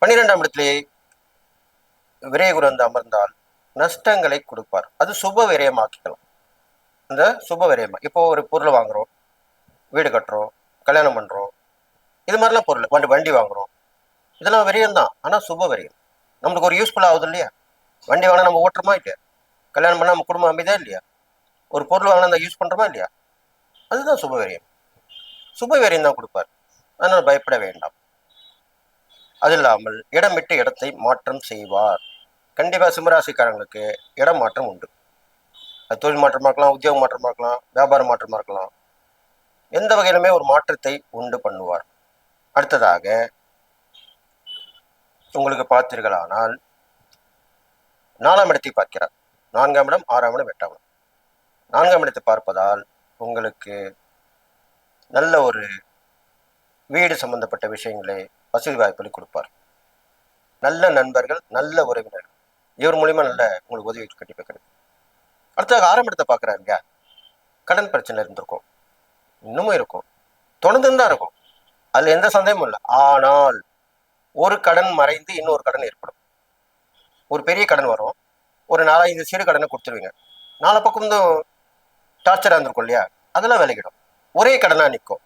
12ஆம் இடத்திலே விரயகுரு வந்து அமர்ந்தால் நஷ்டங்களை கொடுப்பார். அது சுப விரயமாக்கிக்கலாம். இந்த சுப விரயமா இப்போ ஒரு பொருள் வாங்குறோம், வீடு கட்டுறோம், கல்யாணம் பண்றோம், இது மாதிரிலாம் பொருள் வண்டி வாங்குறோம், இதெல்லாம் விரயம் தான். ஆனா சுப விரயம். நம்மளுக்கு ஒரு யூஸ்ஃபுல் ஆகுது இல்லையா? வண்டி வாங்கினா நம்ம ஓட்டுறோமா இல்லையா? கல்யாணம் பண்ணா நம்ம குடும்பம் அமைதா இல்லையா? ஒரு பொருள் வாங்கினா அதை யூஸ் பண்றோமா இல்லையா? அதுதான் சுப விரயம். சுப விரயம் தான் கொடுப்பார். அதனால பயப்பட வேண்டாம். அது இல்லாமல் இடம் விட்டு இடத்தை மாற்றம் செய்வார். கண்டிப்பா சிம்மராசிக்காரங்களுக்கு இடம் மாற்றம் உண்டு. அது தொழில் மாற்றமா இருக்கலாம், உத்தியோக மாற்றமா இருக்கலாம், வியாபார மாற்றமா இருக்கலாம். எந்த வகையிலுமே ஒரு மாற்றத்தை உண்டு பண்ணுவார். அடுத்ததாக உங்களுக்கு பார்த்தீர்களானால் 4ஆம் இடத்தை பார்க்கிறார். 4ஆம் இடம், 6ஆம் இடம், 8ஆம் இடம். 4ஆம் இடத்தை பார்ப்பதால் உங்களுக்கு நல்ல ஒரு வீடு சம்பந்தப்பட்ட விஷயங்களை வசதி வாய்ப்புகளை கொடுப்பார். நல்ல நண்பர்கள், நல்ல உறவினர்கள், இவர் மூலியமா நல்ல உங்களுக்கு உதவி கண்டிப்பாக கிடைக்கும். அடுத்ததாக 6ஆம் இடத்தை பார்க்குறாருங்க. கடன் பிரச்சனை இருந்திருக்கும், இன்னமும் இருக்கும், தொடர்ந்து தான் இருக்கும், அதுல எந்த சந்தேகமும் இல்லை. ஆனால் ஒரு கடன் மறைந்து இன்னொரு கடன் ஏற்படும். ஒரு பெரிய கடன் வரும், ஒரு 4-5 சிறு கடனை கொடுத்துருவீங்க. 4 பக்கம் டார்ச்சரா இருந்திருக்கும் இல்லையா? அதெல்லாம் விலகிடும். ஒரே கடனா நிற்கும்.